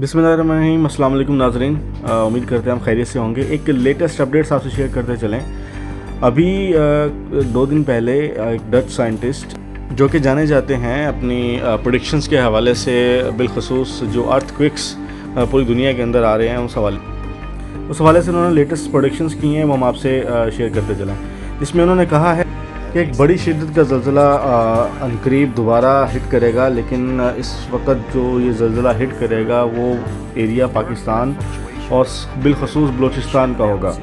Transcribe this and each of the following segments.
बिस्मिल्लाहिर्रहमानिर्रहीम। अस्सलाम वालेकुम नाज़रीन, उम्मीद करते हैं हम खैरियत से होंगे। एक लेटेस्ट अपडेट्स आपसे शेयर करते चलें। अभी 2 दिन पहले एक डच साइंटिस्ट जो कि जाने जाते हैं अपनी प्रेडिक्शंस के हवाले से, बिलखसूस जो अर्थक्वेक्स पूरी दुनिया के अंदर आ रहे हैं उस हवाले से उन्होंने लेटेस्ट प्रेडिक्शंस की हैं, वो हम आपसे शेयर करते चलें। जिसमें उन्होंने कहा है कि एक बड़ी शिद्दत का ज़लज़ला अनकरीब दोबारा हिट करेगा, लेकिन इस वक्त जो ये ज़लज़ला हिट करेगा वो एरिया पाकिस्तान और बिलखसूस बलूचिस्तान का होगा।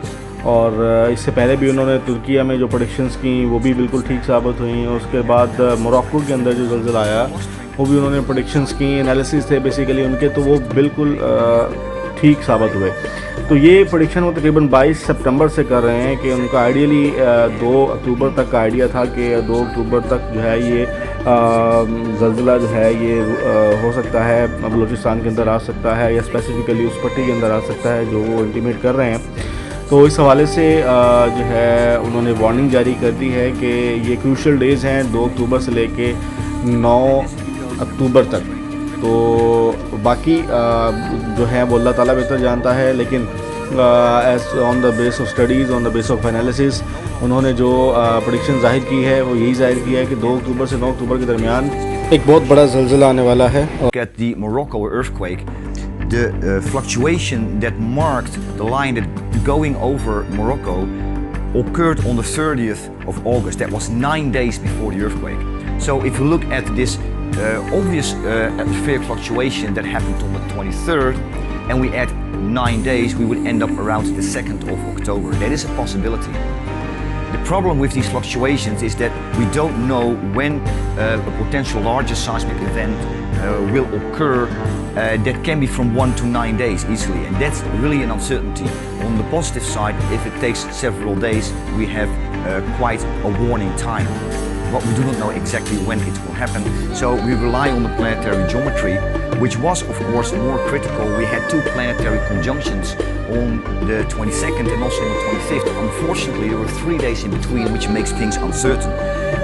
और इससे पहले भी उन्होंने तुर्किया में जो प्रेडिक्शंस की वो भी बिल्कुल ठीक साबित हुई। और उसके बाद मोरक्को के अंदर जो ज़लज़ला आया वो भी उन्होंने प्रेडिक्शंस की, एनालिसिस थे बेसिकली उनके, तो वो बिल्कुल ठीक साबित हुए। तो ये प्रेडिक्शन वो तकरीबन 22 सितंबर से कर रहे हैं कि उनका आइडियली 2 अक्टूबर तक का आइडिया था कि 2 अक्टूबर तक जो है ये ज़लज़ला जो है ये हो सकता है, बलूचिस्तान के अंदर आ सकता है या स्पेसिफ़िकली उस पट्टी के अंदर आ सकता है जो वो इंटीमेट कर रहे हैं। तो इस हवाले से जो है उन्होंने वार्निंग जारी कर दी है कि ये क्रूशल डेज़ हैं 2 अक्टूबर से लेके 9 अक्टूबर तक। तो बाकी जो है वो अल्लाह ताला बेहतर जानता है, लेकिन as on the base of studies, on the base of analysis, उन्होंने जो प्रेडिक्शन जाहिर की है वो यही जाहिर किया है कि 2 अक्टूबर से 9 अक्टूबर के दरमियान एक बहुत बड़ा ज़लज़ला आने वाला है। At the Morocco earthquake, the fluctuation that marked the line that going over Morocco occurred on the 30th of August. That was 9 days before the earthquake. So if you look at this obvious atmospheric fluctuation that happened on the 23rd, and we add 9 days, we would end up around the 2nd of October. That is a possibility. The problem with these fluctuations is that we don't know when a potential larger seismic event will occur. That can be from 1 to 9 days easily, and that's really an uncertainty. On the positive side, if it takes several days, we have quite a warning time. But we do not know exactly when it will happen, so we rely on the planetary geometry, which was of course more critical. We had 2 planetary conjunctions on the 22nd and also on the 25th. Unfortunately, there were 3 days in between, which makes things uncertain.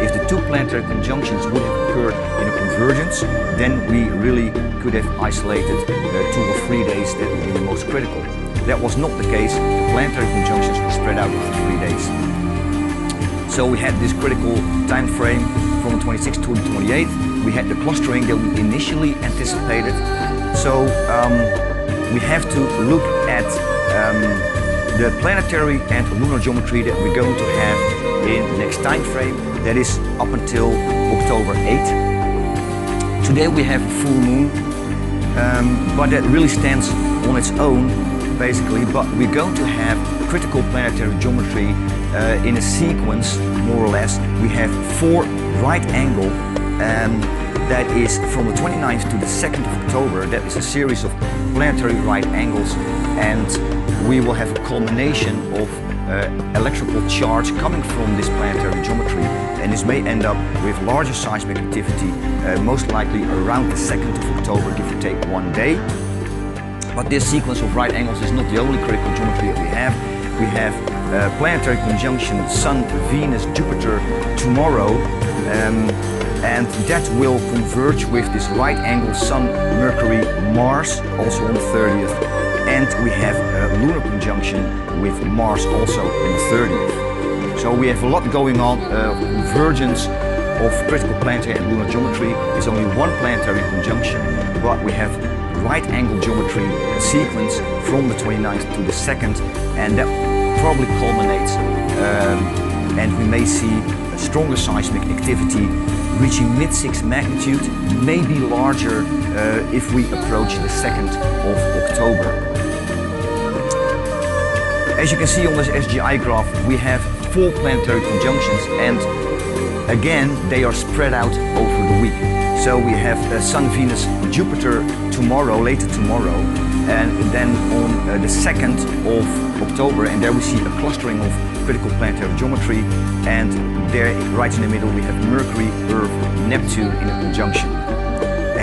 If the 2 planetary conjunctions would have occurred in a convergence, then we really could have isolated 2 or 3 days that would be the most critical. That was not the case. The planetary conjunctions were spread out over 3 days. So we had this critical time frame from the 26th to the 28th. We had the clustering that we initially anticipated. So we have to look at the planetary and lunar geometry that we're going to have in the next time frame. That is up until October 8th. Today we have a full moon, but that really stands on its own basically. But we're going to have critical planetary geometry in a sequence, more or less. We have 4 right angle, that is from the 29th to the 2nd of October. That is a series of planetary right angles, and we will have a culmination of electrical charge coming from this planetary geometry, and this may end up with larger seismic activity, most likely around the 2nd of October, give or take 1 day. But this sequence of right angles is not the only critical geometry that we have. We have planetary conjunction Sun, Venus, Jupiter tomorrow, and that will converge with this right angle Sun, Mercury, Mars also on the 30th, and we have a lunar conjunction with Mars also on the 30th. So we have a lot going on, convergence of critical planetary and lunar geometry. It's only one planetary conjunction, but we have right angle geometry sequence from the 29th to the 2nd, and that probably culminates, and we may see a stronger seismic activity reaching mid-6 magnitude, maybe larger if we approach the 2nd of October. As you can see on this SGI graph, we have 4 planetary conjunctions, and again they are spread out over the week. So we have Sun, Venus, Jupiter tomorrow, later tomorrow, and then on the 2nd of October, and there we see a clustering of critical planetary geometry, and there right in the middle we have Mercury, Earth, Neptune in a conjunction.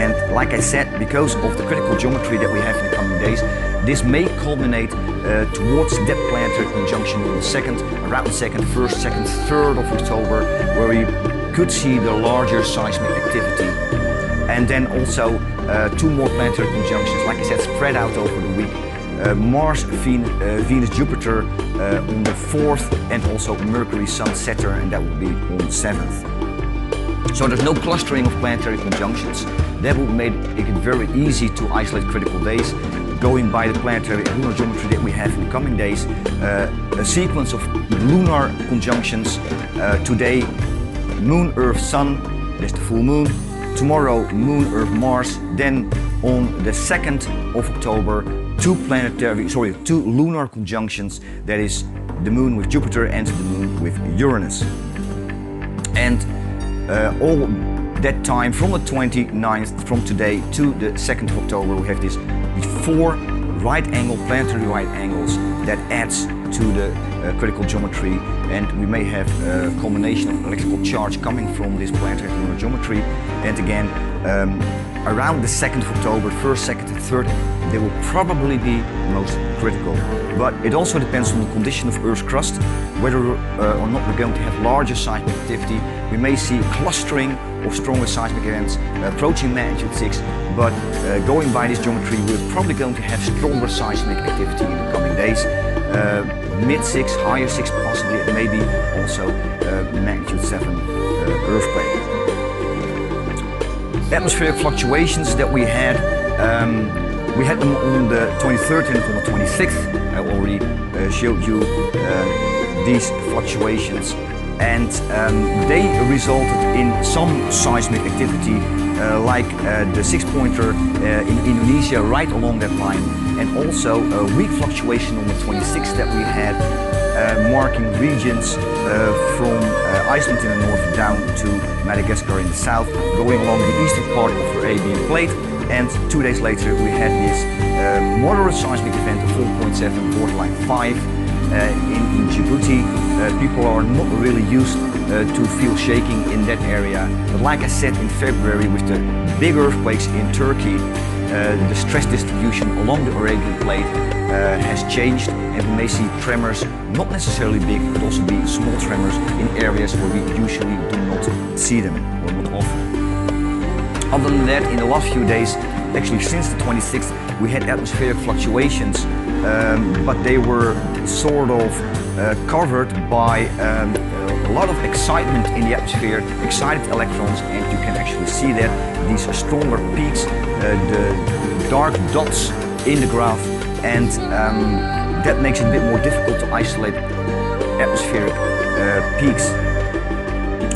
And like I said, because of the critical geometry that we have in the coming days, this may culminate towards that planetary conjunction on the 2nd, around the 2nd, 1st, 2nd, 3rd of October, where we could see the larger seismic activity. And then also 2 more planetary conjunctions, like I said, spread out over the week. Mars, Venus, Jupiter on the 4th, and also Mercury, Sun, Saturn, and that will be on the 7th. So there's no clustering of planetary conjunctions. That will make it very easy to isolate critical days. Going by the planetary and lunar geometry that we have in the coming days, a sequence of lunar conjunctions. Today, Moon, Earth, Sun, that's the full moon. Tomorrow, Moon, Earth, Mars. Then on the 2nd of October, 2 lunar conjunctions. That is the Moon with Jupiter and the Moon with Uranus. And all that time from the 29th, from today to the 2nd of October, we have these 4 planetary right angles that adds to the critical geometry, and we may have a combination of electrical charge coming from this planetary lunar geometry. And again, around the 2nd of October, 1st, 2nd and 3rd, they will probably be most critical. But it also depends on the condition of Earth's crust, whether or not we're going to have larger seismic activity. We may see a clustering of stronger seismic events approaching magnitude 6, but going by this geometry, we're probably going to have stronger seismic activity in the coming days. Mid 6, higher 6 possibly, and maybe also magnitude 7 earthquake. Atmospheric fluctuations that we had them on the 23rd and on the 26th. I already showed you these fluctuations, and they resulted in some seismic activity, like the 6-pointer in Indonesia right along that line, and also a weak fluctuation on the 26th that we had, marking regions from Iceland in the north down to Madagascar in the south, going along the eastern part of the Arabian Plate. And 2 days later we had this moderate seismic event of 4.7, borderline 5 in Djibouti. People are not really used to feel shaking in that area. But like I said, in February, with the big earthquakes in Turkey, the stress distribution along the Arabian Plate has changed, and we may see tremors, not necessarily big, but also be small tremors in areas where we usually do not see them, or not often. Other than that, in the last few days, actually since the 26th, we had atmospheric fluctuations, but they were sort of covered by a lot of excitement in the atmosphere, excited electrons, and you can actually see that these stronger peaks, the dark dots in the graph, and that makes it a bit more difficult to isolate atmospheric peaks.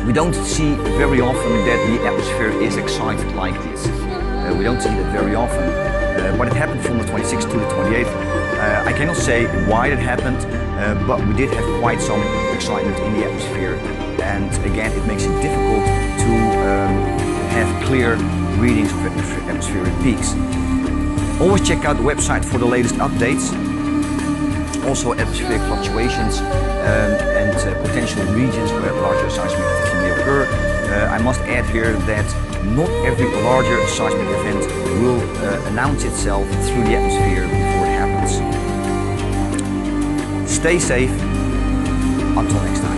We don't see very often that the atmosphere is excited like this. We don't see that very often, but it happened from the 26th to the 28th. I cannot say why it happened, but we did have quite some excitement in the atmosphere, and again it makes it difficult to have clear readings of atmospheric peaks. Always check out the website for the latest updates, also atmospheric fluctuations and potential regions where larger seismic activity may occur. I must add here that not every larger seismic event will announce itself through the atmosphere before it happens. Stay safe. Until next time.